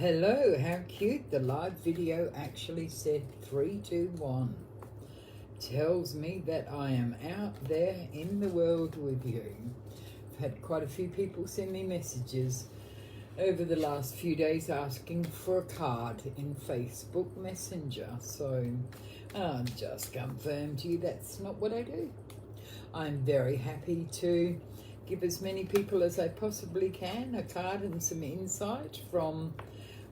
Hello, how cute. The live video actually said 3, 2, 1. Tells me that I am out there in the world with you. I've had quite a few people send me messages over the last few days asking for a card in Facebook Messenger. So I've just confirmed to you that's not what I do. I'm very happy to give as many people as I possibly can a card and some insight from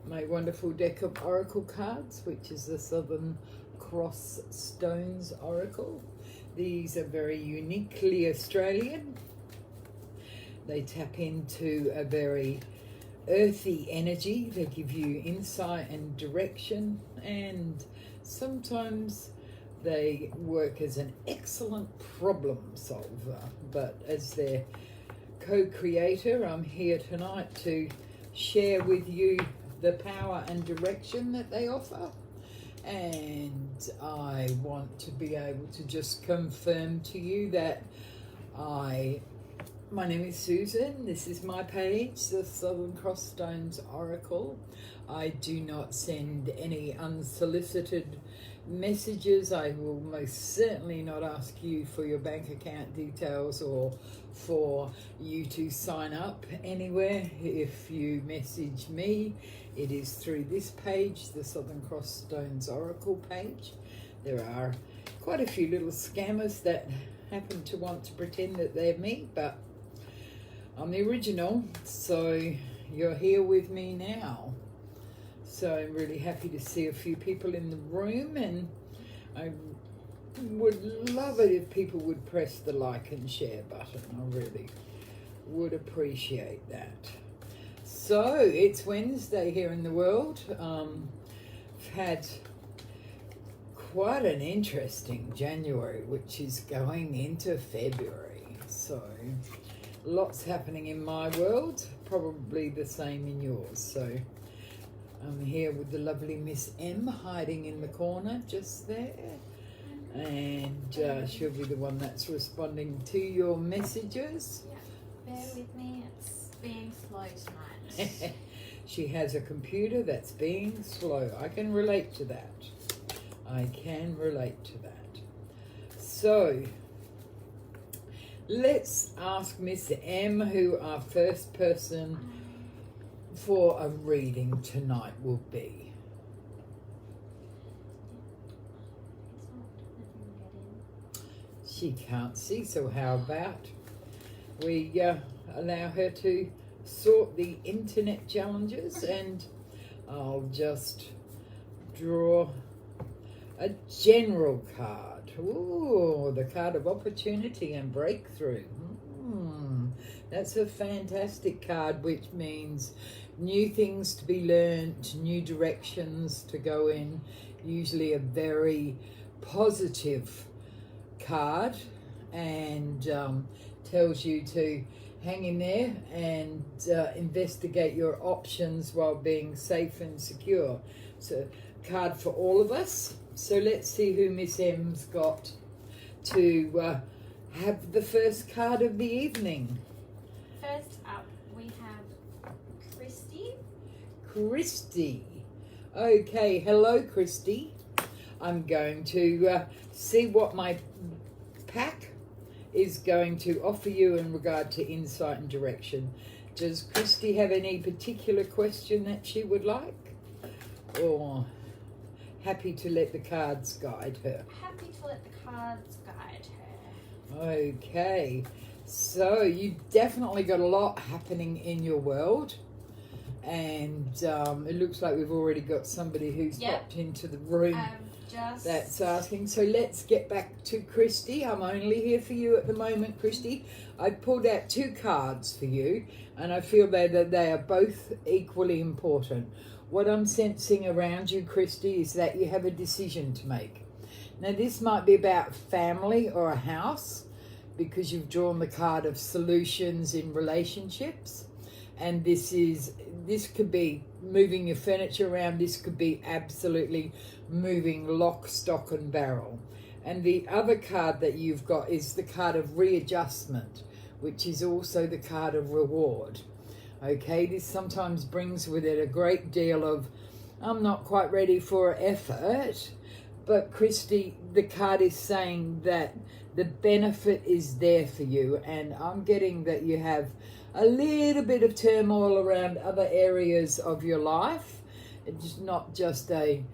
my wonderful deck of oracle cards, which is the Southern Cross Stones Oracle. These are very uniquely Australian. They tap into a very earthy energy. They give you insight and direction, and sometimes they work as an excellent problem solver. But as their co-creator, I'm here tonight to share with you the power and direction that they offer. And I want to be able to just confirm to you that my name is Susan. This is my page, the Southern Cross Stones Oracle. I do not send any unsolicited messages. I will most certainly not ask you for your bank account details or for you to sign up anywhere. If you message me, it is through this page, the Southern Cross Stones Oracle page. There are quite a few little scammers that happen to want to pretend that they're me, but I'm the original, so you're here with me now. So I'm really happy to see a few people in the room, and I would love it if people would press the like and share button. I really would appreciate that. So it's Wednesday here in the world. I've had quite an interesting January, which is going into February. So lots happening in my world, probably the same in yours. So I'm here with the lovely Miss M hiding in the corner just there. And she'll be the one that's responding to your messages. Yeah, bear with me, it's being slow tonight. She has a computer that's being slow. I can relate to that. I can relate to that. So let's ask Miss M who our first person for a reading tonight will be. She can't see, so how about we allow her to sort the internet challenges, and I'll just draw a general card. Ooh, the card of opportunity and breakthrough. That's a fantastic card, which means new things to be learnt, new directions to go in. Usually a very positive card, and tells you to hang in there and investigate your options while being safe and secure. So card for all of us. So let's see who Miss M's got to have the first card of the evening. First up, we have Christy. Christy. Okay, hello Christy. I'm going to see what my pack is going to offer you in regard to insight and direction. Does Christy have any particular question that she would like? Or happy to let the cards guide her? Happy to let the cards guide her. Okay, so you've definitely got a lot happening in your world, and it looks like we've already got somebody who's popped into the room that's asking. So let's get back to Christy. I'm only here for you at the moment, Christy. I pulled out 2 cards for you, and I feel that they are both equally important. What I'm sensing around you, Christy, is that you have a decision to make. Now, this might be about family or a house, because you've drawn the card of solutions in relationships. And this could be moving your furniture around. This could be absolutely moving lock, stock and barrel. And the other card that you've got is the card of readjustment, which is also the card of reward. Okay, this sometimes brings with it a great deal of, I'm not quite ready for effort. But Christy, the card is saying that the benefit is there for you. And I'm getting that you have a little bit of turmoil around other areas of your life. It's not just a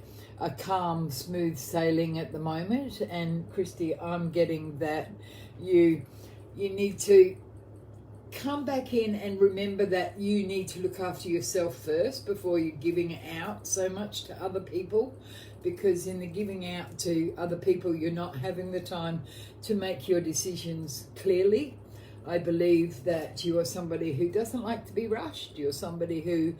calm, smooth sailing at the moment. And Christy, I'm getting that you need to come back in and remember that you need to look after yourself first before you're giving out so much to other people, because in the giving out to other people, you're not having the time to make your decisions clearly. I believe that you are somebody who doesn't like to be rushed. You're somebody who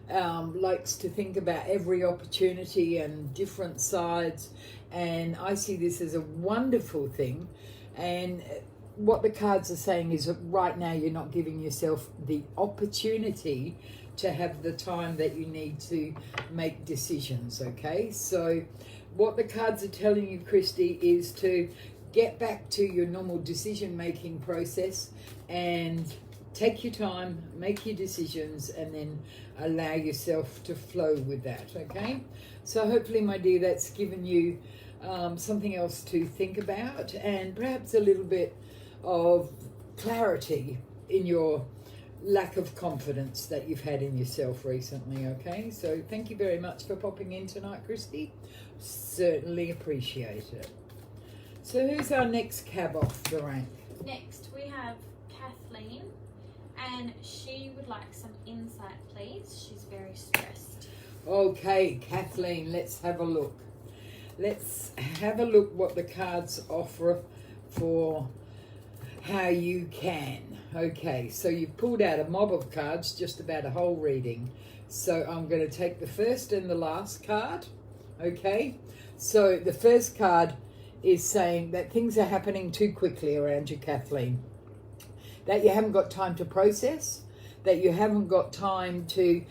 likes to think about every opportunity and different sides. And I see this as a wonderful thing. And what the cards are saying is that right now you're not giving yourself the opportunity to have the time that you need to make decisions, okay? So what the cards are telling you, Christy, is to get back to your normal decision-making process and take your time, make your decisions, and then allow yourself to flow with that, okay? So hopefully, my dear, that's given you something else to think about and perhaps a little bit of clarity in your lack of confidence that you've had in yourself recently, okay? So thank you very much for popping in tonight, Christy. Certainly appreciate it. So who's our next cab off the rank? Next we have Kathleen, and she would like some insight, please. She's very stressed. Okay, Kathleen, let's have a look. Let's have a look what the cards offer for how you can. Okay, so you've pulled out a mob of cards, just about a whole reading. So I'm going to take the first and the last card. Okay, so the first card is saying that things are happening too quickly around you, Kathleen. That you haven't got time to process, that you haven't got time to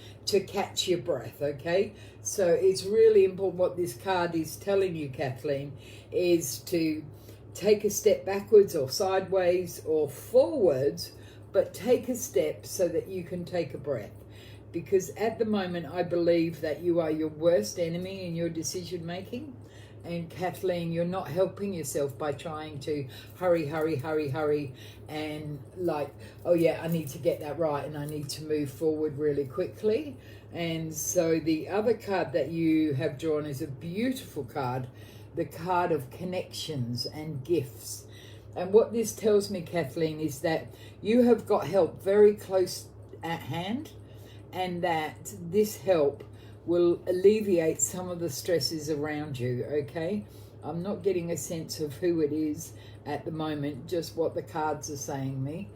catch your breath, okay? So it's really important. What this card is telling you, Kathleen, is to take a step backwards or sideways or forwards, but take a step so that you can take a breath. Because at the moment, I believe that you are your worst enemy in your decision making. And Kathleen, you're not helping yourself by trying to hurry, and like, oh yeah, I need to get that right and I need to move forward really quickly. And so the other card that you have drawn is a beautiful card, the card of connections and gifts. And what this tells me, Kathleen, is that you have got help very close at hand, and that this help will alleviate some of the stresses around you, okay? I'm not getting a sense of who it is at the moment, just what the cards are saying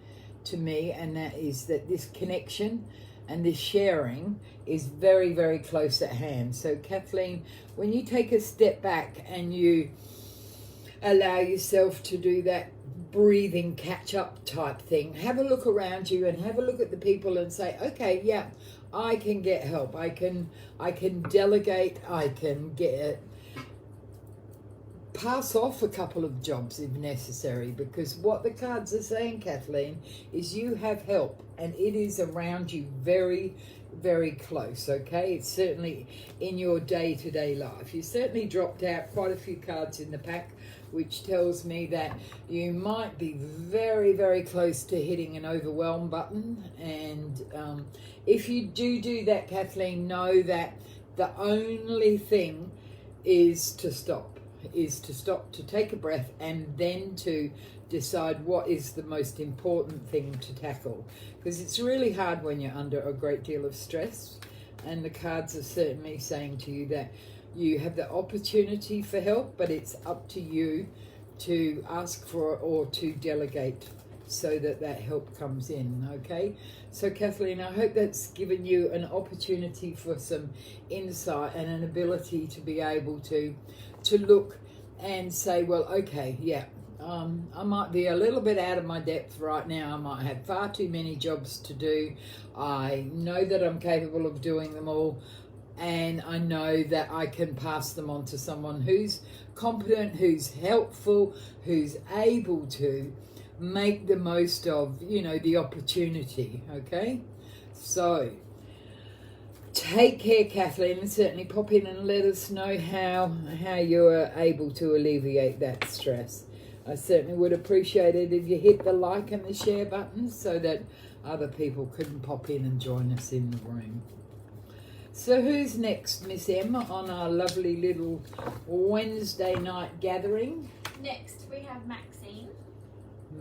to me, and that is that this connection and this sharing is very, very close at hand. So Kathleen, when you take a step back and you allow yourself to do that breathing catch-up type thing, have a look around you and have a look at the people and say, okay, yeah, I can get help. I can delegate. I can pass off a couple of jobs if necessary, because what the cards are saying, Kathleen, is you have help and it is around you very, very close, okay? It's certainly in your day-to-day life. You certainly dropped out quite a few cards in the pack, which tells me that you might be very, very close to hitting an overwhelm button. And if you do that, Kathleen, know that the only thing is to stop, to take a breath and then to decide what is the most important thing to tackle. Because it's really hard when you're under a great deal of stress. And the cards are certainly saying to you that you have the opportunity for help, but it's up to you to ask for it or to delegate so that that help comes in, okay? So Kathleen, I hope that's given you an opportunity for some insight and an ability to be able to look and say, well, okay, yeah, I might be a little bit out of my depth right now. I might have far too many jobs to do. I know that I'm capable of doing them all, and I know that I can pass them on to someone who's competent, who's helpful, who's able to make the most of, the opportunity, okay? So, take care, Kathleen, and certainly pop in and let us know how you are able to alleviate that stress. I certainly would appreciate it if you hit the like and the share buttons so that other people can pop in and join us in the room. So who's next, Miss Emma, on our lovely little Wednesday night gathering? Next we have Maxine.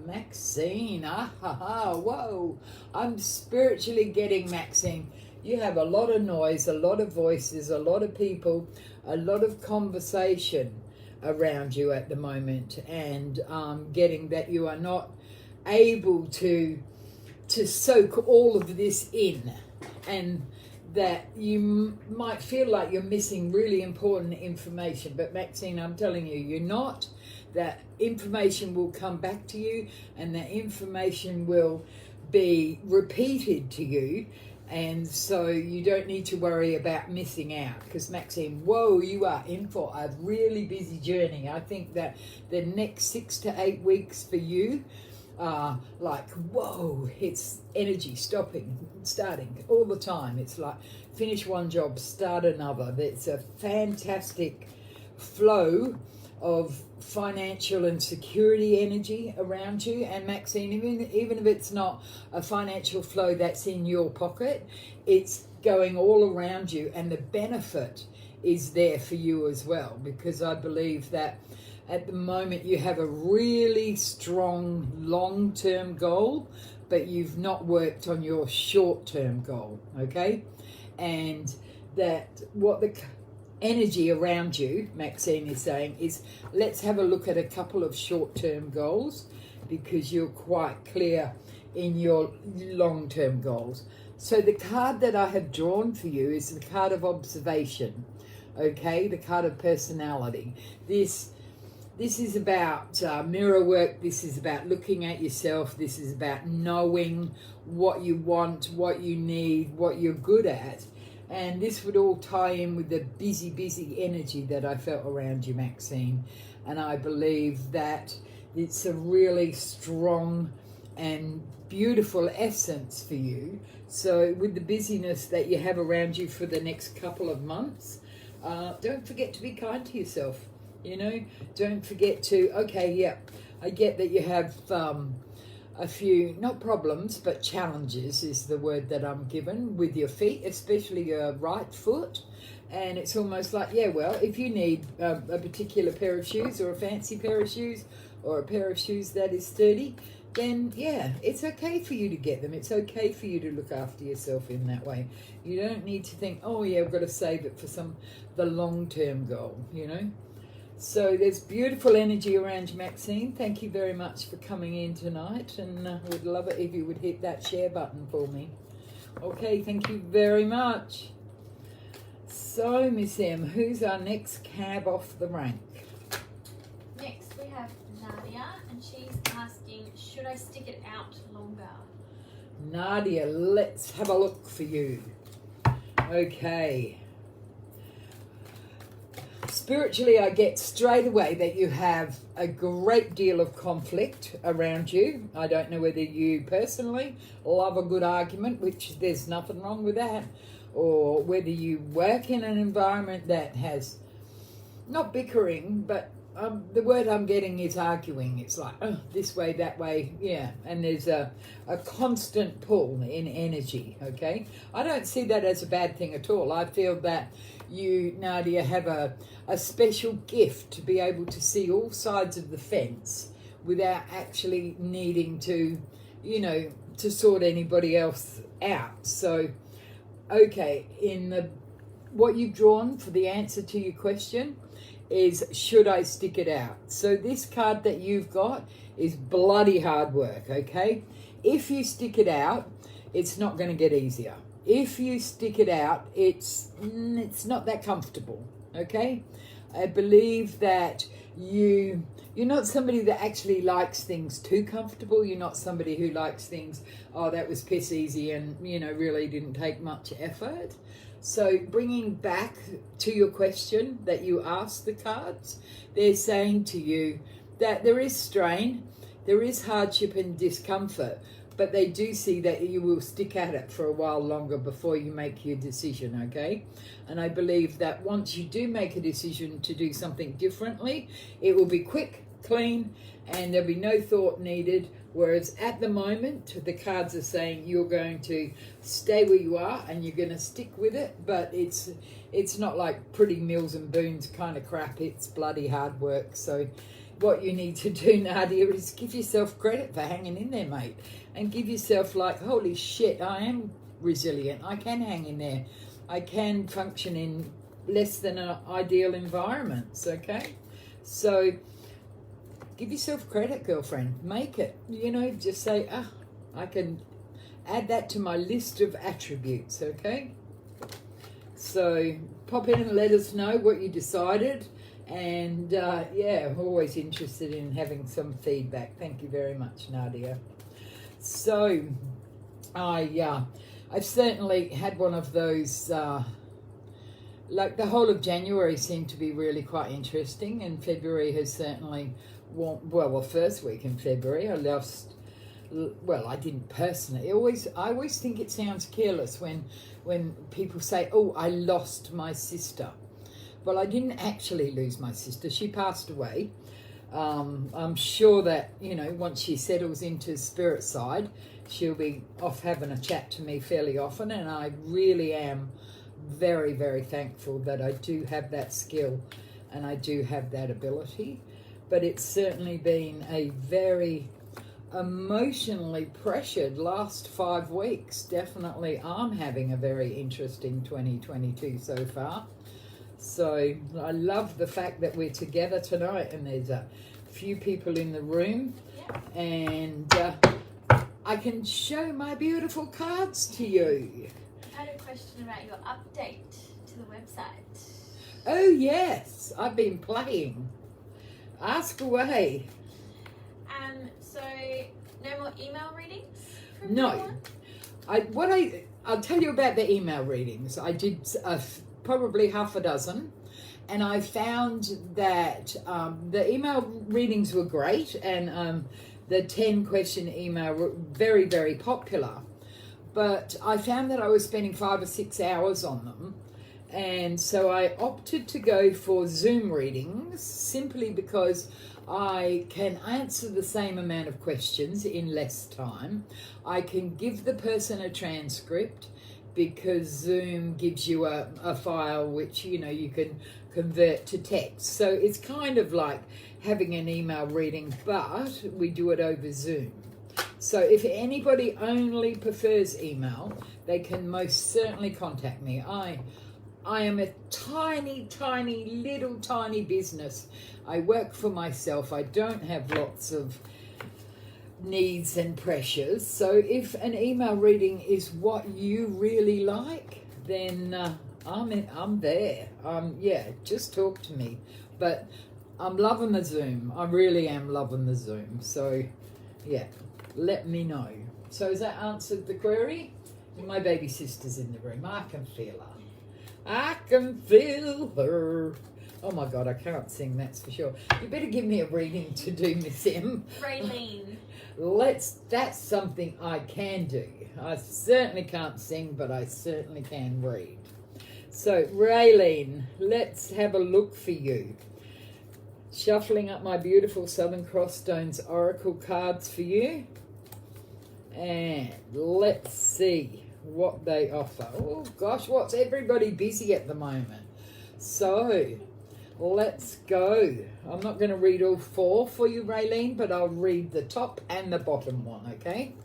Maxine, whoa. I'm spiritually getting Maxine. You have a lot of noise, a lot of voices, a lot of people, a lot of conversation around you at the moment, and getting that you are not able to soak all of this in, and that you might feel like you're missing really important information. But Maxine, I'm telling you, you're not. That information will come back to you, and that information will be repeated to you, and so you don't need to worry about missing out. Because Maxine, whoa, you are in for a really busy journey. I think that the next 6 to 8 weeks for you are like, whoa, it's energy starting all the time. It's like finish one job, start another. It's a fantastic flow of financial and security energy around you. And Maxine, even if it's not a financial flow that's in your pocket, it's going all around you, and the benefit is there for you as well, because I believe that at the moment you have a really strong long-term goal, but you've not worked on your short-term goal, okay? And that what the energy around you, Maxine, is saying is, let's have a look at a couple of short-term goals, because you're quite clear in your long-term goals. So the card that I have drawn for you is the card of observation, okay? The card of personality. This is about mirror work. This is about looking at yourself. This is about knowing what you want, what you need, what you're good at. And this would all tie in with the busy energy that I felt around you, Maxine. And I believe that it's a really strong and beautiful essence for you. So with the busyness that you have around you for the next couple of months, don't forget to be kind to yourself. You know, don't forget to, okay, yeah, I get that you have a few, not problems, but challenges is the word that I'm given with your feet, especially your right foot. And it's almost like, yeah, well, if you need a particular pair of shoes, or a fancy pair of shoes, or a pair of shoes that is sturdy, then yeah, it's okay for you to get them. It's okay for you to look after yourself in that way. You don't need to think, oh yeah, I've got to save it for the long-term goal, you know. So there's beautiful energy around you, Maxine. Thank you very much for coming in tonight, and would love it if you would hit that share button for me. Okay, thank you very much. So, Miss M, who's our next cab off the rank? Next we have Nadia, and she's asking, should I stick it out longer? Nadia, let's have a look for you. Okay. Spiritually, I get straight away that you have a great deal of conflict around you. I don't know whether you personally love a good argument, which there's nothing wrong with that, or whether you work in an environment that has not bickering, but the word I'm getting is arguing. It's like, oh, this way, that way, yeah. And there's a constant pull in energy, okay? I don't see that as a bad thing at all. I feel that you, Nadia, have a special gift to be able to see all sides of the fence without actually needing to, you know, to sort anybody else out. So, okay, what you've drawn for the answer to your question is, should I stick it out? So this card that you've got is bloody hard work, okay? If you stick it out, it's not going to get easier. If you stick it out, it's not that comfortable, okay? I believe that you're not somebody that actually likes things too comfortable. You're not somebody who likes things, oh, that was piss easy and, you know, really didn't take much effort. So bringing back to your question that you asked the cards, they're saying to you that there is strain, there is hardship and discomfort, but they do see that you will stick at it for a while longer before you make your decision, okay? And I believe that once you do make a decision to do something differently, it will be quick, clean, and there'll be no thought needed. Whereas at the moment, the cards are saying you're going to stay where you are and you're going to stick with it, but it's not like pretty meals and boons kind of crap. It's bloody hard work. So what you need to do, Nadia, is give yourself credit for hanging in there, mate, and give yourself like, holy shit, I am resilient. I can hang in there. I can function in less than ideal environments, okay? So give yourself credit, girlfriend. Make it. You know, just say, I can add that to my list of attributes, okay? So pop in and let us know what you decided. And yeah, I'm always interested in having some feedback. Thank you very much, Nadia. So I've certainly had one of those, like the whole of January seemed to be really quite interesting, and February has certainly, well, first week in February, I lost, well, I didn't personally. I always think it sounds careless when people say, oh, I lost my sister. Well, I didn't actually lose my sister. She passed away. I'm sure that, you know, once she settles into spirit side, she'll be off having a chat to me fairly often, and I really am very, very thankful that I do have that skill and I do have that ability. But it's certainly been a very emotionally pressured last 5 weeks. Definitely I'm having a very interesting 2022 so far. So I love the fact that we're together tonight and there's a few people in the room, and I can show my beautiful cards to you. I had a question about your update to the website. Oh yes, I've been playing. Ask away. So no more email readings from No. I'll tell you about the email readings. I did probably half a dozen, and I found that the email readings were great, and the 10-question email were very, very popular. But I found that I was spending 5 or 6 hours on them, and so I opted to go for Zoom readings simply because I can answer the same amount of questions in less time. I can give the person a transcript because Zoom gives you a file which, you know, you can convert to text. So it's kind of like having an email reading, but we do it over Zoom. So if anybody only prefers email, they can most certainly contact me. I am a tiny, tiny, little tiny business. I work for myself. I don't have lots of needs and pressures. So if an email reading is what you really like, then I'm there. Yeah, just talk to me. But I'm loving the Zoom. I really am loving the Zoom. So yeah, let me know. So has that answered the query? My baby sister's in the room. I can feel her. I can feel her. Oh my God, I can't sing, that's for sure. You better give me a reading to do, Miss M. Raylene. That's something I can do. I certainly can't sing, but I certainly can read. So, Raylene, let's have a look for you. Shuffling up my beautiful Southern Cross Stones Oracle cards for you. And let's see what they offer. Oh gosh, what's everybody busy at the moment? So, let's go. I'm not going to read all 4 for you, Raylene, but I'll read the top and the bottom one, okay?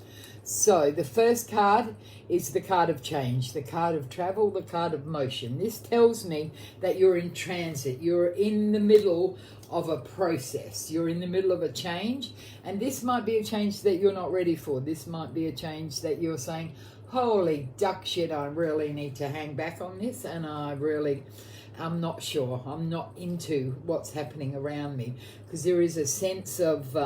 So the first card is the card of change, the card of travel, the card of motion. This tells me that you're in transit. You're in the middle of a process. You're in the middle of a change, and this might be a change that you're not ready for. This might be a change that you're saying, holy duck shit, I really need to hang back on this, and I'm not sure. I'm not into what's happening around me, because there is a sense of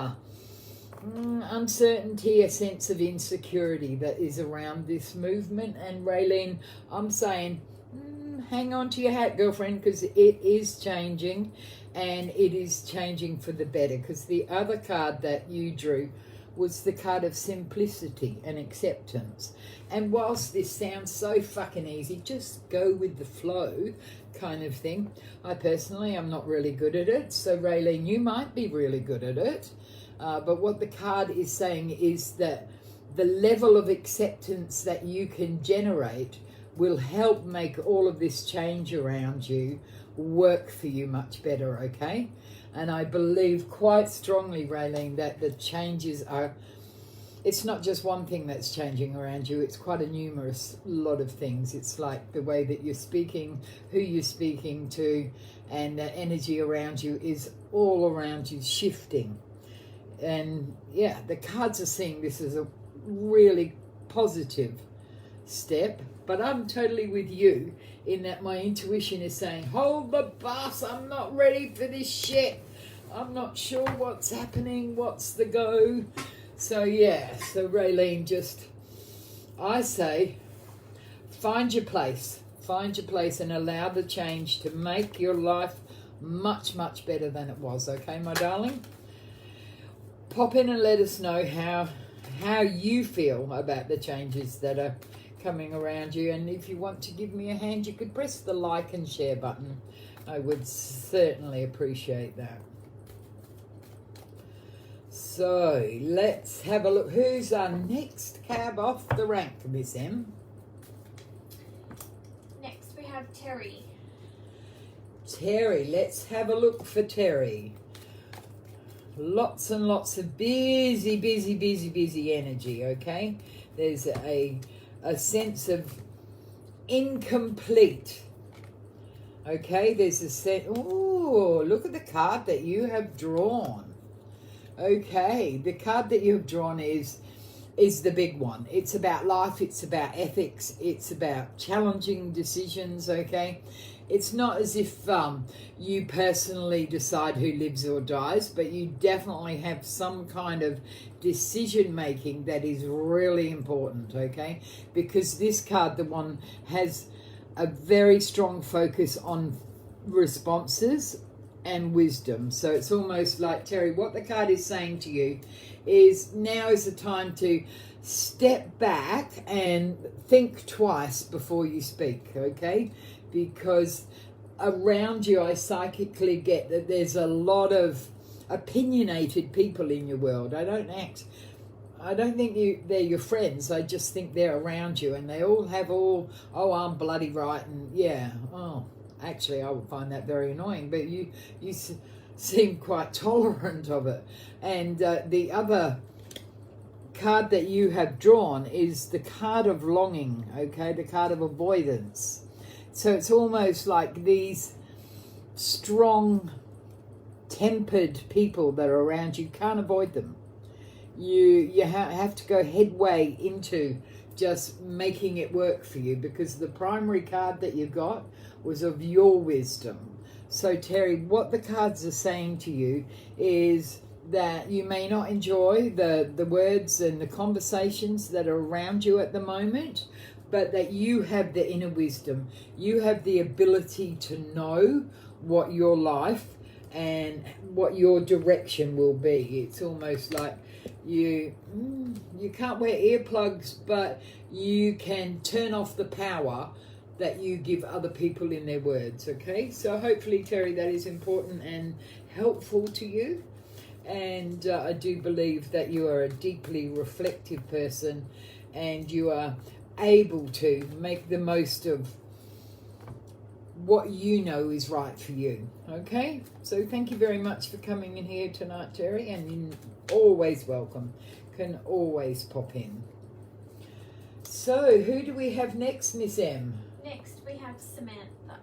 uncertainty, a sense of insecurity that is around this movement. And Raylene, I'm saying, hang on to your hat, girlfriend, because it is changing, and it is changing for the better. Because the other card that you drew was the card of simplicity and acceptance. And whilst this sounds so fucking easy, just go with the flow kind of thing, I personally am not really good at it. So Raylene, you might be really good at it. But what the card is saying is that the level of acceptance that you can generate will help make all of this change around you work for you much better, okay? And I believe quite strongly, Raylene, that the changes are, it's not just one thing that's changing around you, it's quite a numerous lot of things. It's like the way that you're speaking, who you're speaking to, and the energy around you is all around you shifting. And yeah, the cards are seeing this as a really positive step, but I'm totally with you in that my intuition is saying, hold the bus, I'm not ready for this shit. I'm not sure what's happening, what's the go. So yeah, so Raylene, just, I say, find your place and allow the change to make your life much, much better than it was, okay, my darling? Pop in and let us know how you feel about the changes that are coming around you. And if you want to give me a hand, you could press the like and share button. I would certainly appreciate that. So let's have a look. Who's our next cab off the rank, Miss M? Next we have Terry. Terry, let's have a look for Terry. Lots and lots of busy energy, okay? There's a sense of incomplete, okay? There's a sense, oh, look at the card that you have drawn. Okay, the card that you have drawn is the big one. It's about life, it's about ethics, it's about challenging decisions, okay? It's not as if you personally decide who lives or dies, but you definitely have some kind of decision making that is really important, okay? Because this card, the one, has a very strong focus on responses and wisdom. So it's almost like, Terry, what the card is saying to you is now is the time to step back and think twice before you speak, okay? Because around you, I psychically get that there's a lot of opinionated people in your world. I don't think they're your friends. I just think they're around you, and they all have oh, I'm bloody right, and yeah, oh, actually, I would find that very annoying. But you seem quite tolerant of it. And the other card that you have drawn is the card of longing, okay, the card of avoidance. So it's almost like these strong tempered people that are around you, can't avoid them. You have to go headway into just making it work for you, because the primary card that you got was of your wisdom. So Terry, what the cards are saying to you is that you may not enjoy the words and the conversations that are around you at the moment, but that you have the inner wisdom. You have the ability to know what your life and what your direction will be. It's almost like you can't wear earplugs, but you can turn off the power that you give other people in their words, okay? So hopefully, Terry, that is important and helpful to you. And I do believe that you are a deeply reflective person, and you are able to make the most of what you know is right for you, okay? So thank you very much for coming in here tonight, Terry, and you're always welcome. Can always pop in. So who do we have next, Miss M? Next we have Samantha.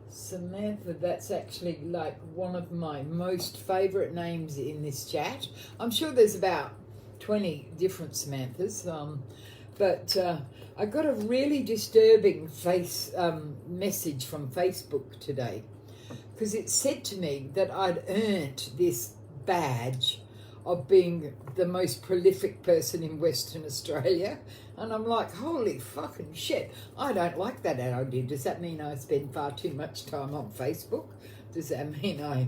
Samantha, that's actually like one of my most favourite names in this chat. I'm sure there's about 20 different Samanthas, but I got a really disturbing message from Facebook today, because it said to me that I'd earned this badge of being the most prolific person in Western Australia. And I'm like, holy fucking shit, I don't like that idea. Does that mean I spend far too much time on Facebook? Does that mean I,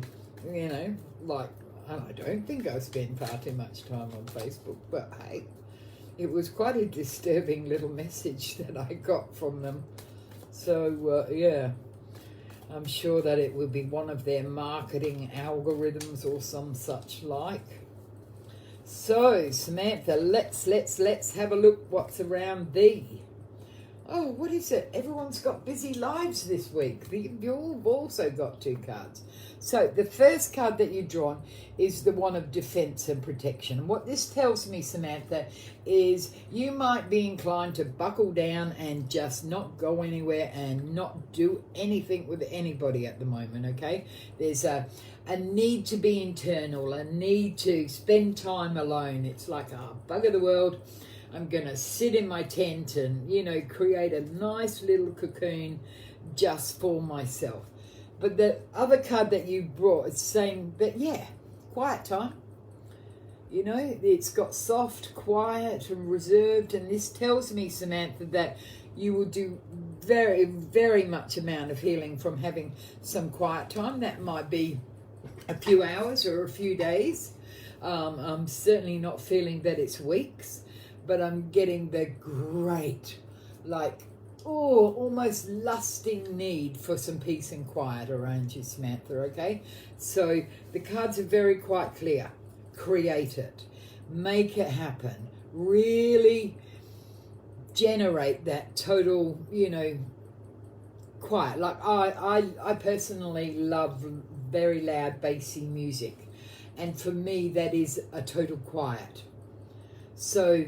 and I don't think I spend far too much time on Facebook, but hey, it was quite a disturbing little message that I got from them. So, yeah, I'm sure that it will be one of their marketing algorithms or some such like. So, Samantha, let's have a look what's around thee. Oh, what is it? Everyone's got busy lives this week. You've also got 2 cards. So the first card that you've drawn is the one of defense and protection. And what this tells me, Samantha, is you might be inclined to buckle down and just not go anywhere and not do anything with anybody at the moment, okay? There's a need to be internal, a need to spend time alone. It's like, bugger the world. I'm going to sit in my tent and, you know, create a nice little cocoon just for myself. But the other card that you brought is saying that, yeah, quiet time. You know, it's got soft, quiet and reserved. And this tells me, Samantha, that you will do very, very much amount of healing from having some quiet time. That might be a few hours or a few days. I'm certainly not feeling that it's weeks. But I'm getting the great, almost lusting need for some peace and quiet around you, Samantha, okay? So the cards are very quite clear. Create it. Make it happen. Really generate that total, you know, quiet. Like I personally love very loud, bassy music. And for me, that is a total quiet. So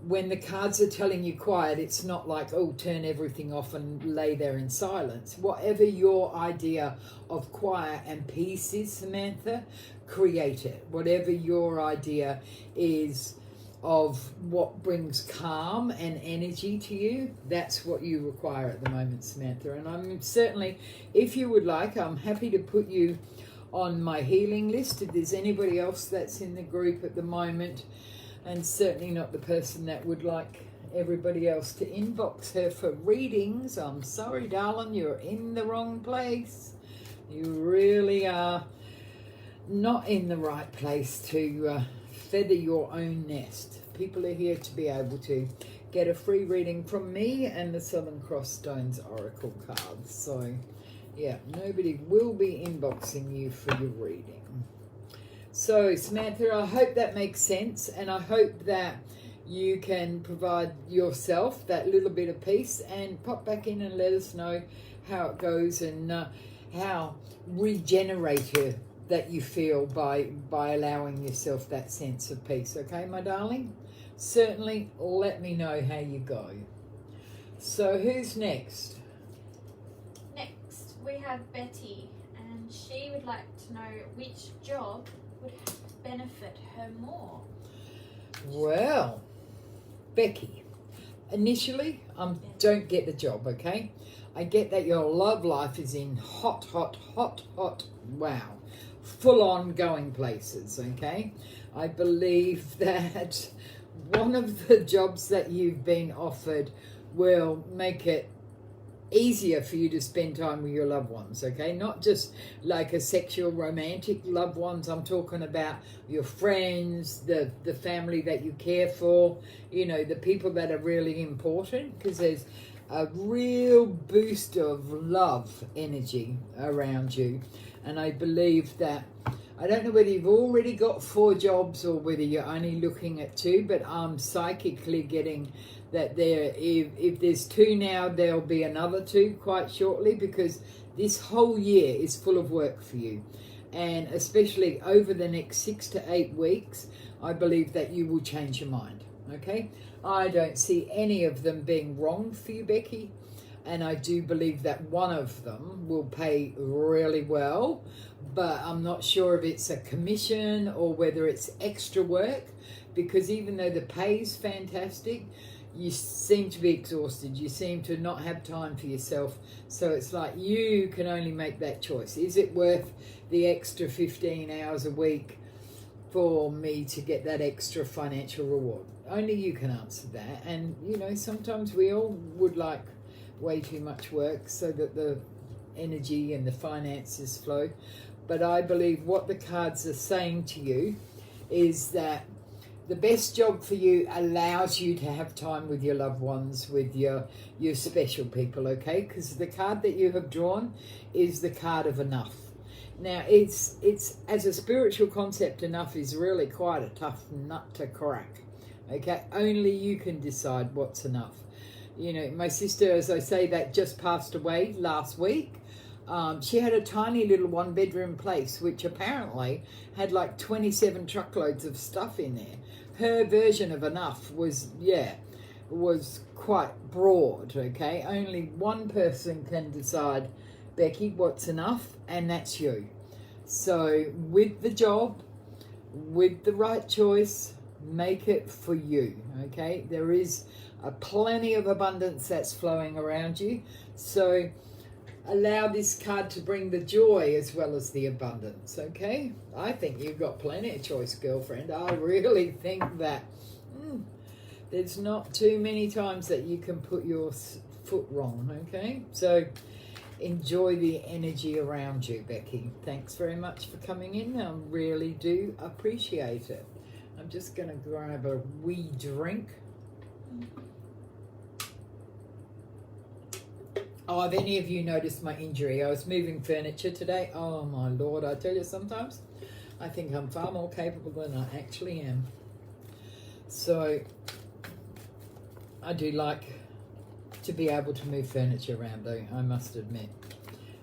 when the cards are telling you quiet, it's not like, oh, turn everything off and lay there in silence. Whatever your idea of quiet and peace is, Samantha, create it. Whatever your idea is of what brings calm and energy to you, that's what you require at the moment, Samantha. And I'm certainly, if you would like, I'm happy to put you on my healing list. If there's anybody else that's in the group at the moment, and certainly not the person that would like everybody else to inbox her for readings. I'm sorry, darling, you're in the wrong place. You really are not in the right place to feather your own nest. People are here to be able to get a free reading from me and the Southern Cross Stones Oracle cards. So, yeah, nobody will be inboxing you for your reading. So, Samantha, I hope that makes sense, and I hope that you can provide yourself that little bit of peace and pop back in and let us know how it goes and how regenerative that you feel by allowing yourself that sense of peace. Okay, my darling? Certainly let me know how you go. So, who's next? Next, we have Betty, and she would like to know which job would benefit her more. Well, Becky, initially, don't get the job, okay? I get that your love life is in hot, wow, full-on going places, okay? I believe that one of the jobs that you've been offered will make it easier for you to spend time with your loved ones, okay? Not just like a sexual romantic loved ones. I'm talking about your friends, the family that you care for, you know, the people that are really important, because there's a real boost of love energy around you. And I believe that, I don't know whether you've already got 4 jobs or whether you're only looking at 2, but I'm psychically getting that if there's 2 now, there'll be another 2 quite shortly, because this whole year is full of work for you. And especially over the next 6 to 8 weeks, I believe that you will change your mind, okay? I don't see any of them being wrong for you, Becky. And I do believe that one of them will pay really well, but I'm not sure if it's a commission or whether it's extra work, because even though the pay is fantastic, you seem to be exhausted. You seem to not have time for yourself. So it's like you can only make that choice. Is it worth the extra 15 hours a week for me to get that extra financial reward? Only you can answer that. And, you know, sometimes we all would like way too much work so that the energy and the finances flow. but I believe what the cards are saying to you is that the best job for you allows you to have time with your loved ones, with your special people, okay? Because the card that you have drawn is the card of enough. Now, it's as a spiritual concept, enough is really quite a tough nut to crack, okay? Only you can decide what's enough. You know, my sister, as I say, that just passed away last week. She had a tiny little 1-bedroom place, which apparently had like 27 truckloads of stuff in there. Her version of enough was quite broad, okay? Only one person can decide, Becky, what's enough, and that's you. So with the job, with the right choice, make it for you, okay? There is plenty of abundance that's flowing around you. So allow this card to bring the joy as well as the abundance, okay? I think you've got plenty of choice, girlfriend. I really think that there's not too many times that you can put your foot wrong, okay? So enjoy the energy around you, Becky. Thanks very much for coming in. I really do appreciate it. I'm just going to grab a wee drink. Oh, have any of you noticed my injury? I was moving furniture today. Oh, my Lord. I tell you, sometimes I think I'm far more capable than I actually am. So I do like to be able to move furniture around, though, I must admit.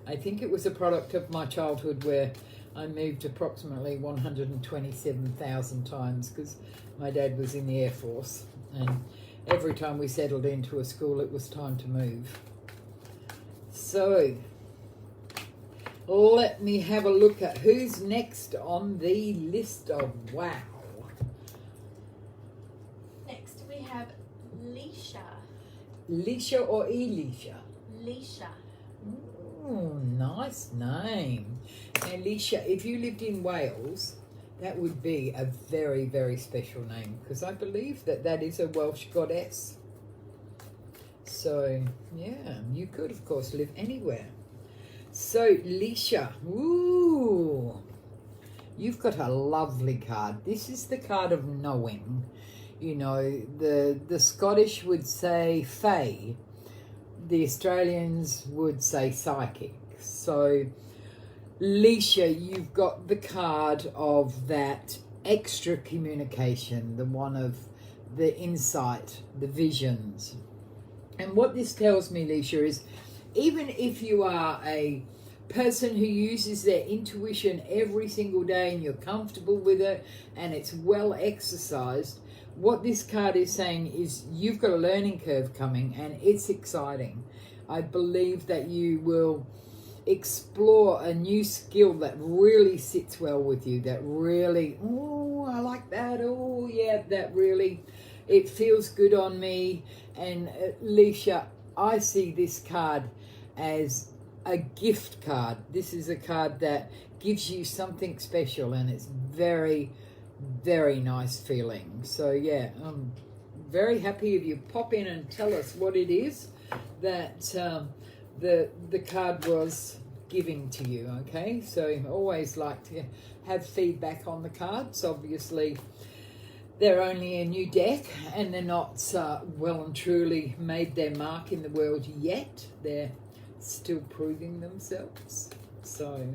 I think it was a product of my childhood where I moved approximately 127,000 times because my dad was in the Air Force. And every time we settled into a school, it was time to move. So, let me have a look at who's next on the list of wow. Next we have Leisha. Leisha or Elisha? Leisha. Oh, nice name. Now, Leisha, if you lived in Wales, that would be a very, very special name because I believe that that is a Welsh goddess. So, yeah, you could, of course, live anywhere. So, Leisha, ooh, you've got a lovely card. This is the card of knowing. You know, the Scottish would say fae. The Australians would say psychic. So, Leisha, you've got the card of that extra communication, the one of the insight, the visions. And what this tells me, Leisha, is even if you are a person who uses their intuition every single day and you're comfortable with it and it's well exercised, what this card is saying is you've got a learning curve coming and it's exciting. I believe that you will explore a new skill that really sits well with you, that really, oh, I like that, oh, yeah, that really, it feels good on me. And Leisha, I see this card as a gift card. This is a card that gives you something special and it's very, very nice feeling. So yeah, I'm very happy if you pop in and tell us what it is that the card was giving to you, okay? So I always like to have feedback on the cards. Obviously, they're only a new deck and they're not well and truly made their mark in the world yet. They're still proving themselves. So,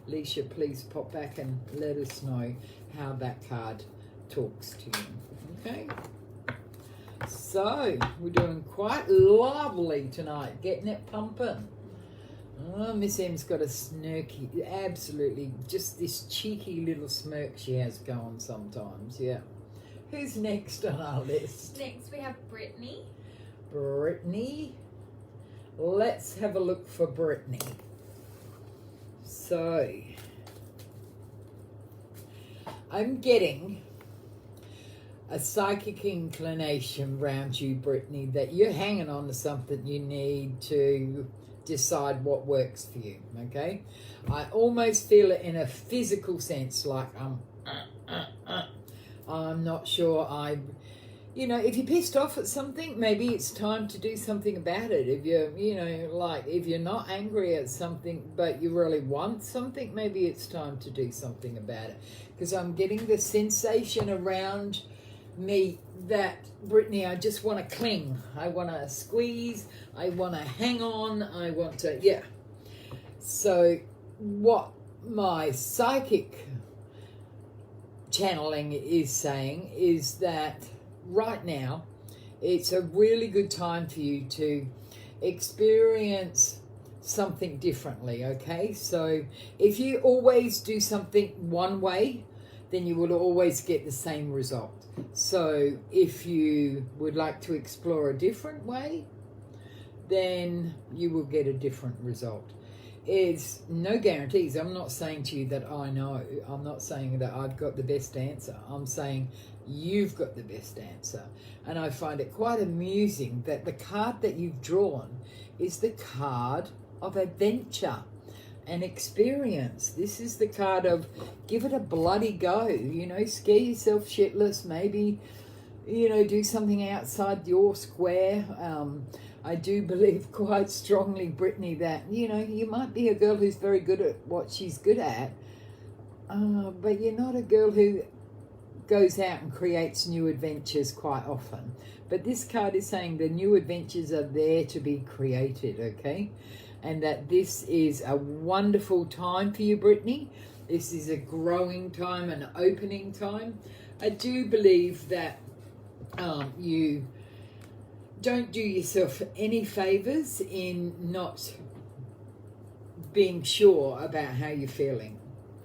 Leisha, please pop back and let us know how that card talks to you. Okay? So, we're doing quite lovely tonight, getting it pumping. Oh, Miss M's got a snarky, absolutely, just this cheeky little smirk she has going sometimes, yeah. Who's next on our list? Next we have Brittany. Brittany. Let's have a look for Brittany. So, I'm getting a psychic inclination around you, Brittany, that you're hanging on to something you need to decide what works for you, okay? I almost feel it in a physical sense, like I'm not sure you know, if you're pissed off at something, maybe it's time to do something about it. If you're, you know, like if you're not angry at something, but you really want something, maybe it's time to do something about it. Because I'm getting the sensation around me that, Brittany, I just want to cling. I want to squeeze. I want to hang on. I want to, yeah. So what my psychic channeling is saying is that right now it's a really good time for you to experience something differently, okay? So if you always do something one way, then you will always get the same result. So if you would like to explore a different way, then you will get a different result. It's no guarantees. I'm not saying to you that I know. I'm not saying that I've got the best answer. I'm saying you've got the best answer. And I find it quite amusing that the card that you've drawn is the card of adventure and experience. This is the card of give it a bloody go, you know, scare yourself shitless, maybe, you know, do something outside your square. I do believe quite strongly, Brittany, that, you know, you might be a girl who's very good at what she's good at, but you're not a girl who goes out and creates new adventures quite often. But this card is saying the new adventures are there to be created, okay? And that this is a wonderful time for you, Brittany. This is a growing time, an opening time. I do believe that you don't do yourself any favors in not being sure about how you're feeling,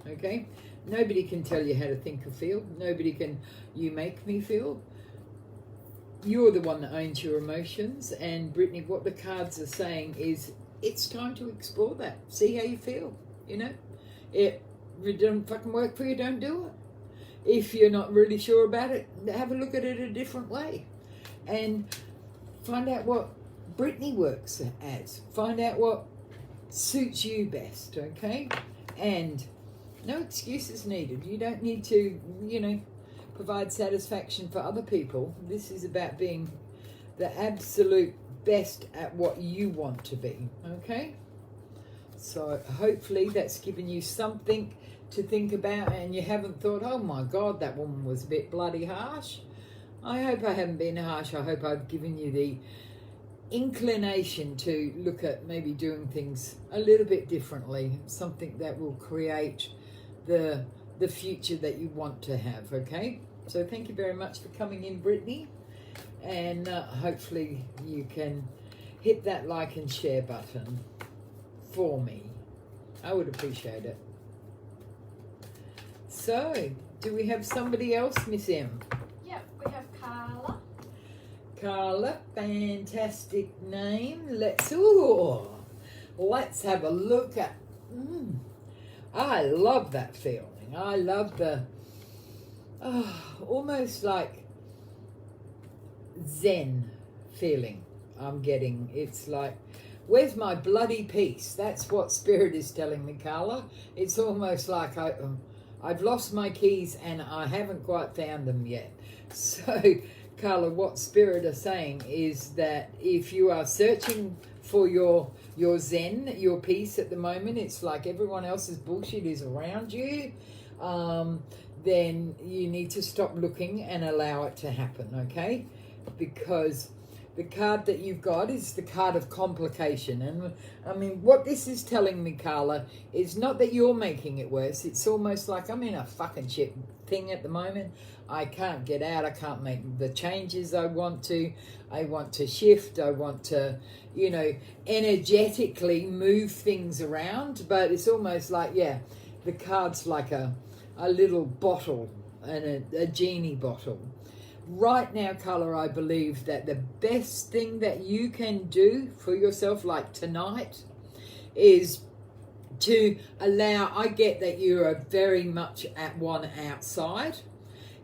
okay? Nobody can tell you how to think or feel. Nobody can, you make me feel. You're the one that owns your emotions. And Brittany, what the cards are saying is it's time to explore that. See how you feel, you know? If it doesn't fucking work for you, don't do it. If you're not really sure about it, have a look at it a different way. And find out what Brittany works as. Find out what suits you best, okay? And no excuses needed. You don't need to, you know, provide satisfaction for other people. This is about being the absolute best at what you want to be, okay? So hopefully that's given you something to think about and you haven't thought, oh my God, that woman was a bit bloody harsh. I hope I haven't been harsh. I hope I've given you the inclination to look at maybe doing things a little bit differently, something that will create the future that you want to have, okay? So thank you very much for coming in, Brittany, and hopefully you can hit that like and share button for me. I would appreciate it. So, do we have somebody else, Miss M? Yep, we have Carla. Carla, fantastic name. Let's have a look at. I love that feeling. I love the almost like Zen feeling I'm getting. It's like, where's my bloody peace? That's what Spirit is telling me, Carla. It's almost like I've lost my keys and I haven't quite found them yet. So, Carla, what Spirit are saying is that if you are searching for your Zen, your peace at the moment, it's like everyone else's bullshit is around you, then you need to stop looking and allow it to happen, okay? Because the card that you've got is the card of complication. And I mean, what this is telling me, Carla, is not that you're making it worse. It's almost like I'm in a fucking shit thing at the moment. I can't get out. I can't make the changes I want to. I want to shift. I want to, you know, energetically move things around. But it's almost like, yeah, the card's like a little bottle and a genie bottle. Right now, Carla, I believe that the best thing that you can do for yourself, like tonight, is to allow, I get that you are very much at one outside.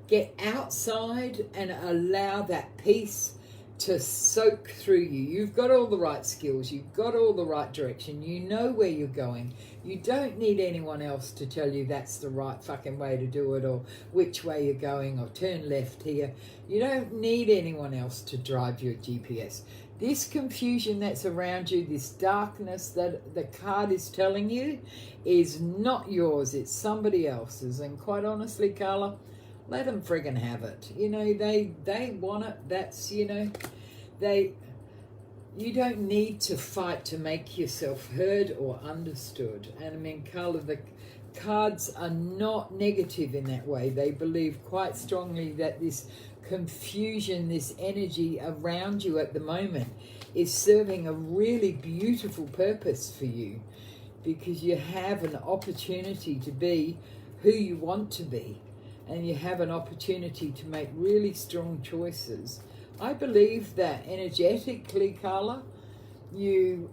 Get outside and allow that peace to soak through you. You've got all the right skills. You've got all the right direction. You know where you're going. You don't need anyone else to tell you that's the right fucking way to do it, or which way you're going, or turn left here. You don't need anyone else to drive your GPS. This confusion that's around you, this darkness that the card is telling you, is not yours. It's somebody else's. And quite honestly, Carla, let them friggin' have it. You know, they want it. That's, you know, you don't need to fight to make yourself heard or understood. And I mean, Carla, the cards are not negative in that way. They believe quite strongly that this confusion, this energy around you at the moment is serving a really beautiful purpose for you, because you have an opportunity to be who you want to be, and you have an opportunity to make really strong choices. I believe that energetically, Carla, you've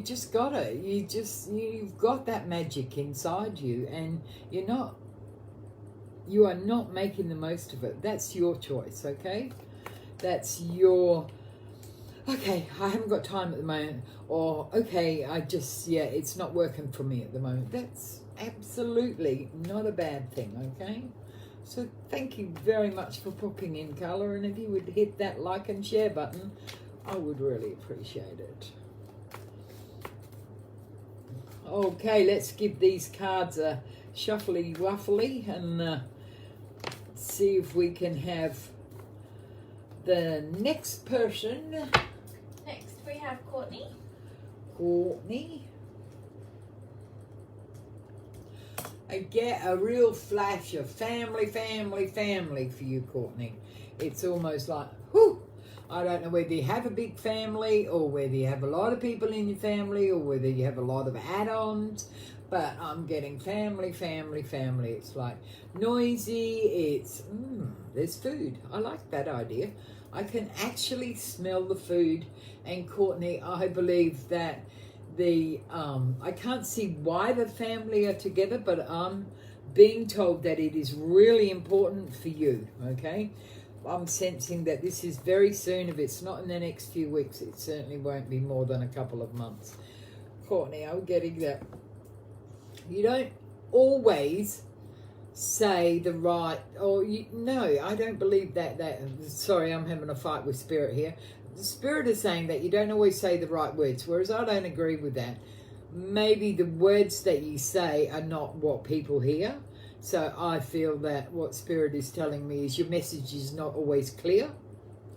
just got it. You've got that magic inside you, and you are not making the most of it. That's your choice, okay? That's your, okay, I haven't got time at the moment, or okay, it's not working for me at the moment. That's absolutely not a bad thing, okay? So thank you very much for popping in, Carla, and if you would hit that like and share button, I would really appreciate it. Okay, let's give these cards a shuffly waffly and see if we can have the next person. Next we have Courtney. Courtney. I get a real flash of family for you, Courtney. It's almost like, whew, I don't know whether you have a big family or whether you have a lot of people in your family or whether you have a lot of add-ons, but I'm getting family. It's like noisy, there's food. I like that idea. I can actually smell the food, and Courtney, I believe that I can't see why the family are together, but I'm being told that it is really important for you, okay? I'm sensing that this is very soon. If it's not in the next few weeks, it certainly won't be more than a couple of months. Courtney, I'm getting that you don't always say the right, no, I don't believe that, sorry, I'm having a fight with Spirit here. The Spirit is saying that you don't always say the right words, whereas I don't agree with that. Maybe the words that you say are not what people hear. So I feel that what Spirit is telling me is your message is not always clear,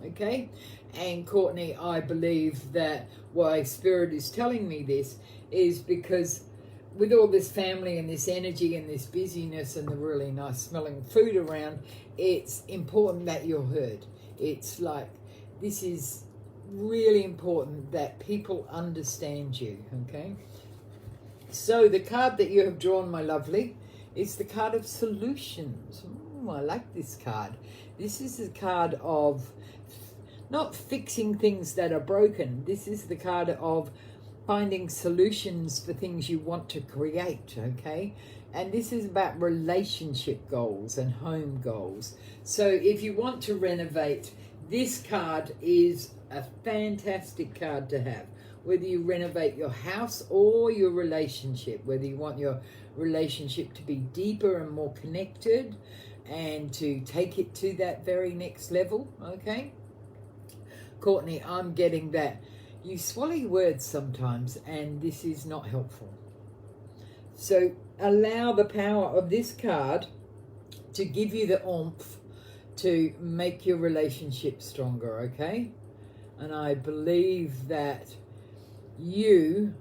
okay? And Courtney, I believe that why Spirit is telling me this is because with all this family and this energy and this busyness and the really nice smelling food around, it's important that you're heard. It's like, this is really important that people understand you, okay? So the card that you have drawn, my lovely, is the card of solutions. I like this card. This is the card of not fixing things that are broken. This is the card of finding solutions for things you want to create, okay? And this is about relationship goals and home goals. So if you want to renovate, this card is a fantastic card to have. Whether you renovate your house or your relationship, whether you want your relationship to be deeper and more connected and to take it to that very next level, okay? Courtney, I'm getting that you swallow your words sometimes, and this is not helpful. So allow the power of this card to give you the oomph to make your relationship stronger, okay? And I believe that you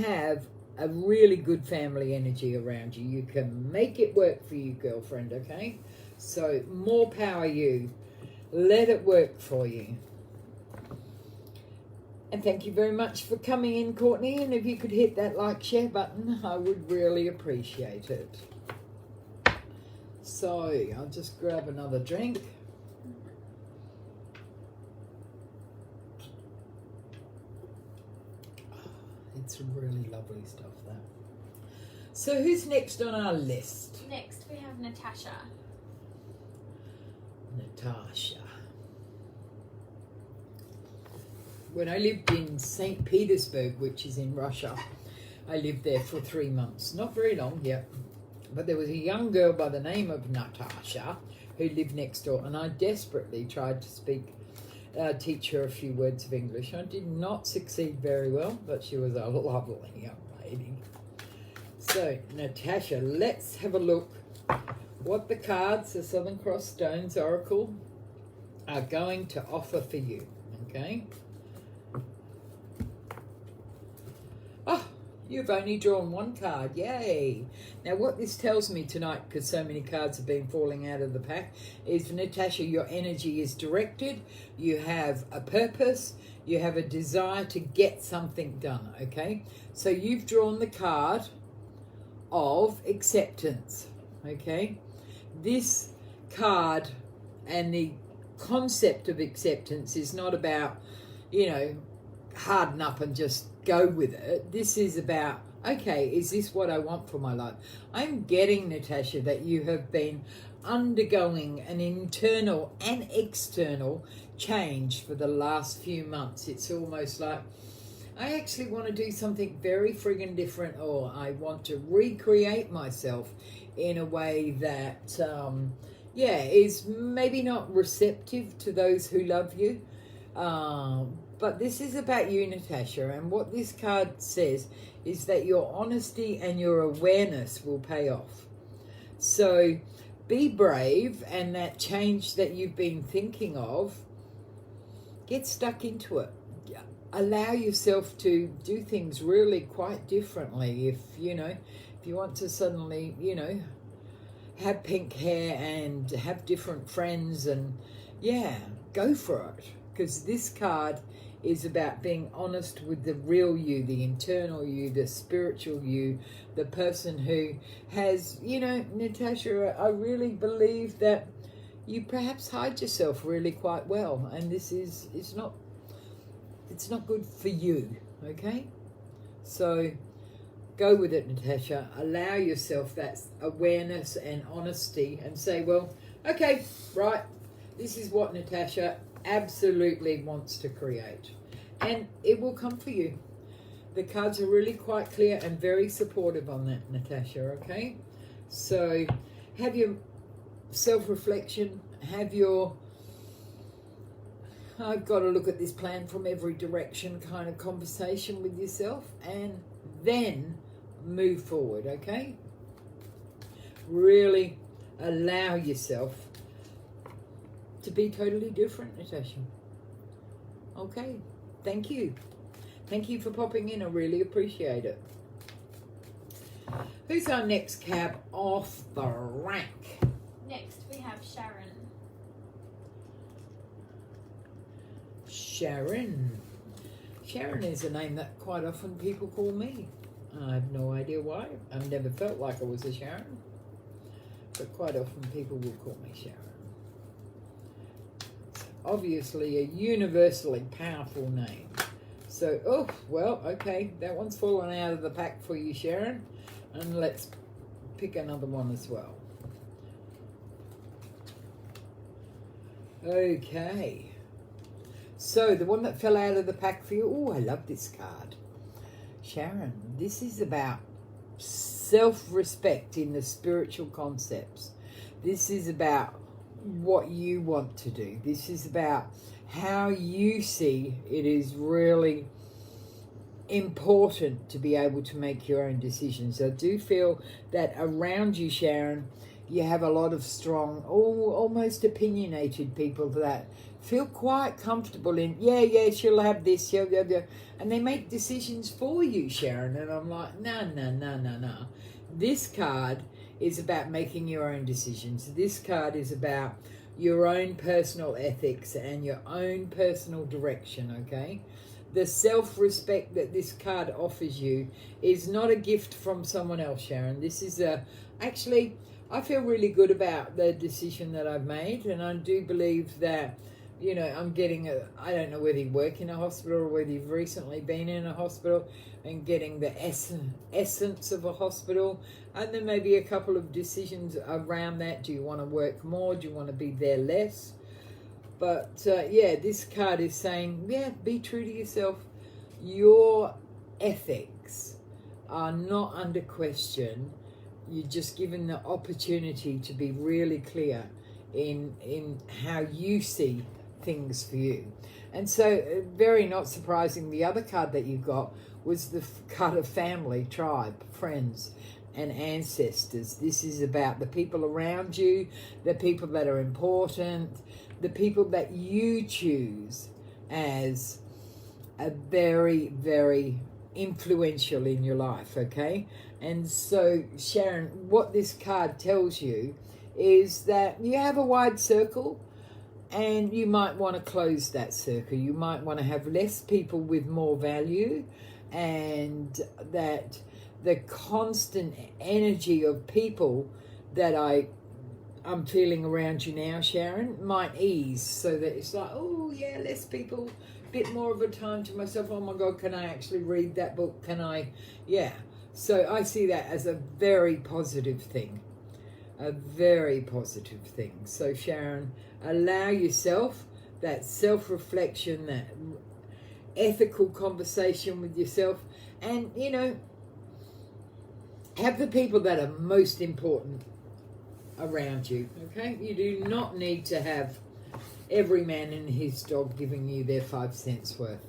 have a really good family energy around you. You can make it work for you, girlfriend, okay? So more power you. Let it work for you. And thank you very much for coming in, Courtney. And if you could hit that like, share button, I would really appreciate it. So I'll just grab another drink. It's really lovely stuff, that. So who's next on our list? Next we have Natasha. Natasha. when I lived in St. Petersburg, which is in Russia, I lived there for 3 months. Not very long, yeah. But there was a young girl by the name of Natasha who lived next door, and I desperately tried to teach her a few words of English. I did not succeed very well, but she was a lovely young lady. So, Natasha, let's have a look what the cards, the Southern Cross Stones Oracle, are going to offer for you, okay? Oh, you've only drawn one card, yay! Now what this tells me tonight, because so many cards have been falling out of the pack, is Natasha, your energy is directed, you have a purpose, you have a desire to get something done, okay? So you've drawn the card of acceptance, okay? This card and the concept of acceptance is not about, you know, harden up and just go with it. This is about, okay, is this what I want for my life? I'm getting, Natasha, that you have been undergoing an internal and external change for the last few months. It's almost like, I actually want to do something very friggin' different, or I want to recreate myself in a way that, is maybe not receptive to those who love you. But this is about you, Natasha, and what this card says is that your honesty and your awareness will pay off. So be brave, and that change that you've been thinking of, get stuck into it. Allow yourself to do things really quite differently. If you want to suddenly, have pink hair and have different friends, and go for it. Because this card is about being honest with the real you, the internal you, the spiritual you, the person who has, Natasha, I really believe that you perhaps hide yourself really quite well, and this is, it's not good for you, okay? So go with it, Natasha. Allow yourself that awareness and honesty and say, well, okay, right, this is what Natasha absolutely wants to create. And it will come for you. The cards are really quite clear and very supportive on that, Natasha, okay? So have your self-reflection, have your I've got to look at this plan from every direction kind of conversation with yourself, and then move forward, okay? Really allow yourself to be totally different, Natasha. Okay, thank you. Thank you for popping in. I really appreciate it. Who's our next cab off the rank? Next, we have Sharon. Sharon is a name that quite often people call me. I have no idea why. I've never felt like I was a Sharon, but quite often people will call me Sharon. It's obviously a universally powerful name. So, okay, that one's fallen out of the pack for you, Sharon, and let's pick another one as well. Okay. So, the one that fell out of the pack for you, I love this card. Sharon, this is about self-respect in the spiritual concepts. This is about what you want to do. This is about how you see it is really important to be able to make your own decisions. I do feel that around you, Sharon, you have a lot of strong, almost opinionated people that feel quite comfortable in, she'll have this, and they make decisions for you, Sharon. And I'm like, no. This card is about making your own decisions. This card is about your own personal ethics and your own personal direction, okay? The self-respect that this card offers you is not a gift from someone else, Sharon. This is actually, I feel really good about the decision that I've made, and I do believe that, I'm getting I don't know whether you work in a hospital or whether you've recently been in a hospital, and getting the essence of a hospital, and then maybe a couple of decisions around that. Do you want to work more? Do you want to be there less? But yeah, this card is saying, yeah, be true to yourself. Your ethics are not under question. You're just given the opportunity to be really clear in how you see things for you. And so, very not surprising, the other card that you got was the card of family, tribe, friends, and ancestors. This is about the people around you, the people that are important, the people that you choose as a very, very influential in your life, okay? And so, Sharon, what this card tells you is that you have a wide circle and you might want to close that circle. You might want to have less people with more value, and that the constant energy of people that I'm feeling around you now, Sharon, might ease, so that it's like, oh yeah, less people, bit more of a time to myself. Oh my God, can I actually read that book? Can I? Yeah. So I see that as a very positive thing. A very positive thing. So Sharon, allow yourself that self-reflection, that ethical conversation with yourself, and, you know, have the people that are most important around you, okay? You do not need to have every man and his dog giving you their 5 cents worth.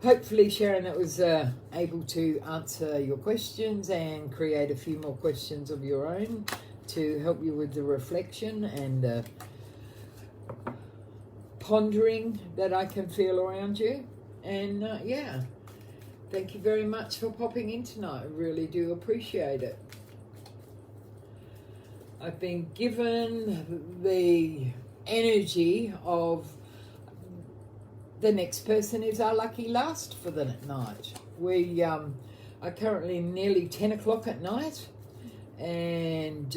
Hopefully, Sharon, that was able to answer your questions and create a few more questions of your own to help you with the reflection and the pondering that I can feel around you. And yeah, thank you very much for popping in tonight. I really do appreciate it. I've been given the energy of the next person is our lucky last for the night. We are currently nearly 10 o'clock at night, and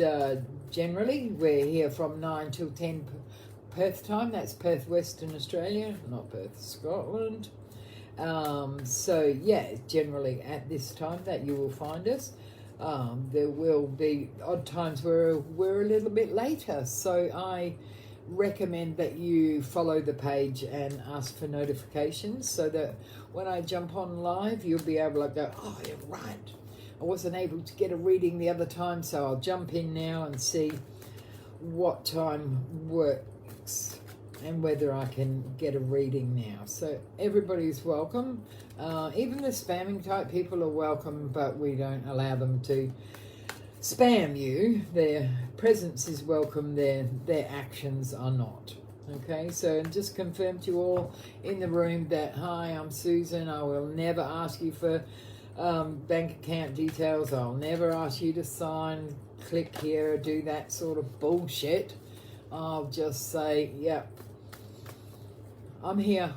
generally we're here from 9 till 10 Perth time. That's Perth, Western Australia, not Perth, Scotland. So yeah, generally at this time that you will find us. There will be odd times where we're a little bit later, so I recommend that you follow the page and ask for notifications, so that when I jump on live, you'll be able to go, oh, you're right, I wasn't able to get a reading the other time, so I'll jump in now and see what time works and whether I can get a reading now. So everybody's welcome. Even the spamming type people are welcome, but we don't allow them to spam you. Their presence is welcome, their actions are not. Okay, so just confirm to you all in the room that, hi, I'm Susan. I will never ask you for bank account details. I'll never ask you to sign, click here, do that sort of bullshit. I'll just say, yeah, I'm here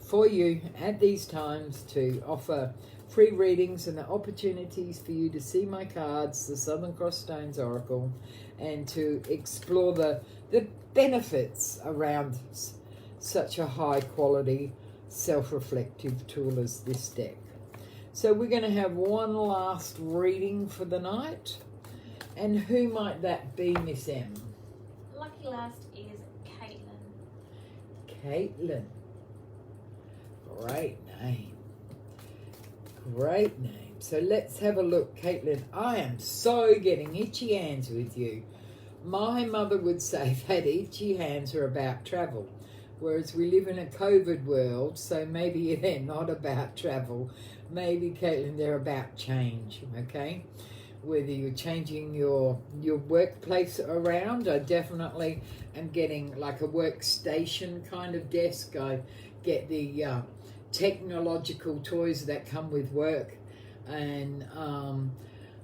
for you at these times to offer free readings and the opportunities for you to see my cards, the Southern Cross Stones Oracle, and to explore the benefits around such a high quality self-reflective tool as this deck. So we're going to have one last reading for the night. And who might that be, Miss M? Lucky last is Caitlin. Caitlin. Great name. Great name. So let's have a look, Caitlin. I am so getting itchy hands with you. My mother would say that itchy hands are about travel, whereas we live in a COVID world, so maybe they're not about travel. Maybe, Caitlin, they're about change, okay? Whether you're changing your workplace around, I definitely am getting like a workstation kind of desk. I get the technological toys that come with work, and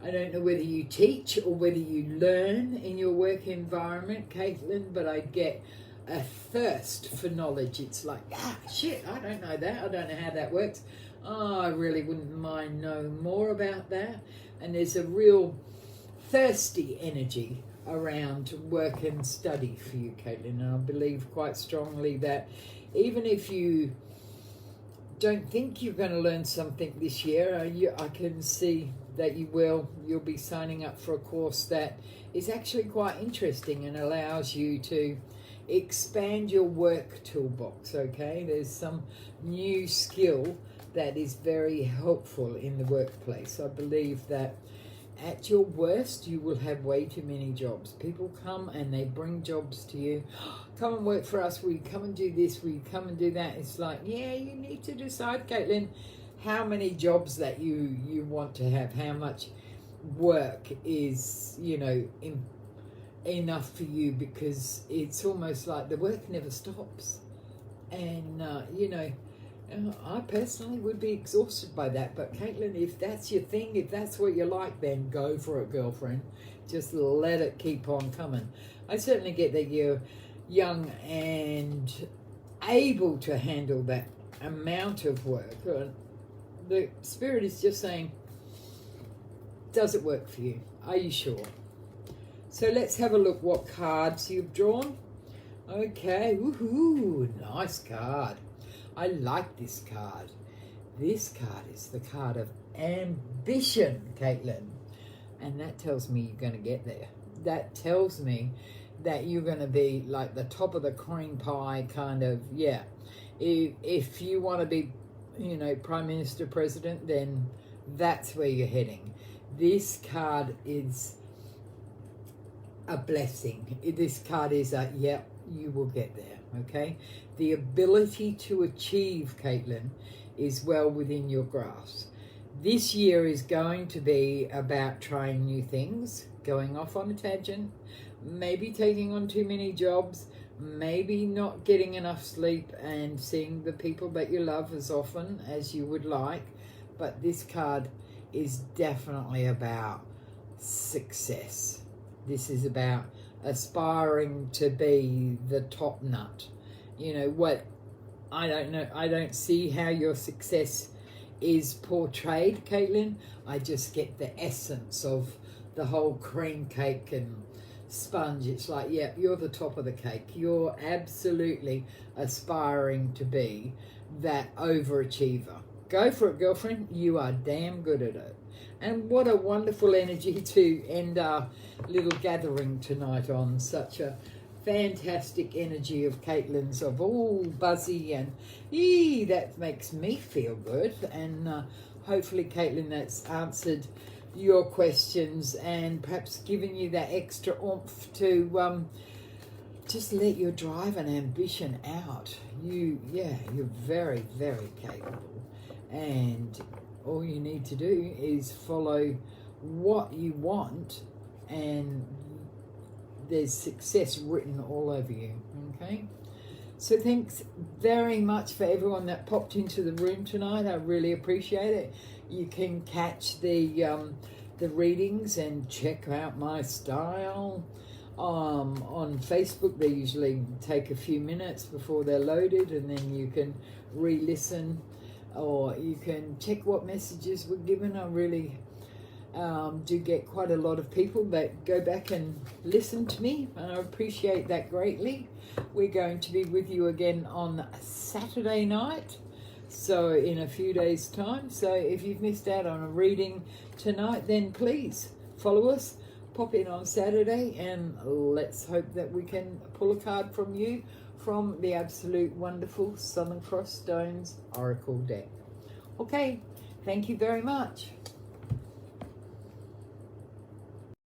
I don't know whether you teach or whether you learn in your work environment, Caitlin, but I get a thirst for knowledge. It's like, shit, I don't know that. I don't know how that works. Oh, I really wouldn't mind knowing more about that. And there's a real thirsty energy around work and study for you, Caitlin. And I believe quite strongly that even if you don't think you're going to learn something this year, I can see that you will. You'll be signing up for a course that is actually quite interesting and allows you to expand your work toolbox, okay? There's some new skill that is very helpful in the workplace. I believe that at your worst, you will have way too many jobs. People come and they bring jobs to you. Come and work for us. Will you come and do this? Will you come and do that? It's like, yeah, you need to decide, Caitlin, how many jobs that you want to have, how much work is, you know, enough for you, because it's almost like the work never stops. And, you know, I personally would be exhausted by that. But Caitlin, if that's your thing, if that's what you like, then go for it, girlfriend. Just let it keep on coming. I certainly get that you're young and able to handle that amount of work. The Spirit is just saying, does it work for you? Are you sure? So let's have a look what cards you've drawn. Okay, woohoo, nice card. I like this card. This card is the card of ambition, Caitlin. And that tells me you're going to get there. That tells me that you're going to be like the top of the cream pie kind of, yeah. If you want to be, you know, Prime Minister, President, then that's where you're heading. This card is a blessing. This card is a, yeah, you will get there, okay? The ability to achieve, Caitlin, is well within your grasp. This year is going to be about trying new things, going off on a tangent, maybe taking on too many jobs, maybe not getting enough sleep and seeing the people that you love as often as you would like. But this card is definitely about success. This is about aspiring to be the top nut. You know what? I don't know. I don't see how your success is portrayed, Caitlin. I just get the essence of the whole cream cake and sponge. It's like, yeah, you're the top of the cake. You're absolutely aspiring to be that overachiever. Go for it, girlfriend. You are damn good at it. And what a wonderful energy to end our little gathering tonight on. Such a fantastic energy of Caitlin's, of all buzzy and that makes me feel good. And hopefully, Caitlin, that's answered your questions and perhaps given you that extra oomph to just let your drive and ambition out. You're very, very capable. And all you need to do is follow what you want, and there's success written all over you, okay? So thanks very much for everyone that popped into the room tonight. I really appreciate it. You can catch the readings and check out my style on Facebook. They usually take a few minutes before they're loaded, and then you can re-listen, or you can check what messages were given. I really do get quite a lot of people that go back and listen to me, and I appreciate that greatly. We're going to be with you again on Saturday night, so in a few days' time. So if you've missed out on a reading tonight, then please follow us, pop in on Saturday, and let's hope that we can pull a card from you from the absolute wonderful Southern Cross Stones Oracle deck. Okay, thank you very much.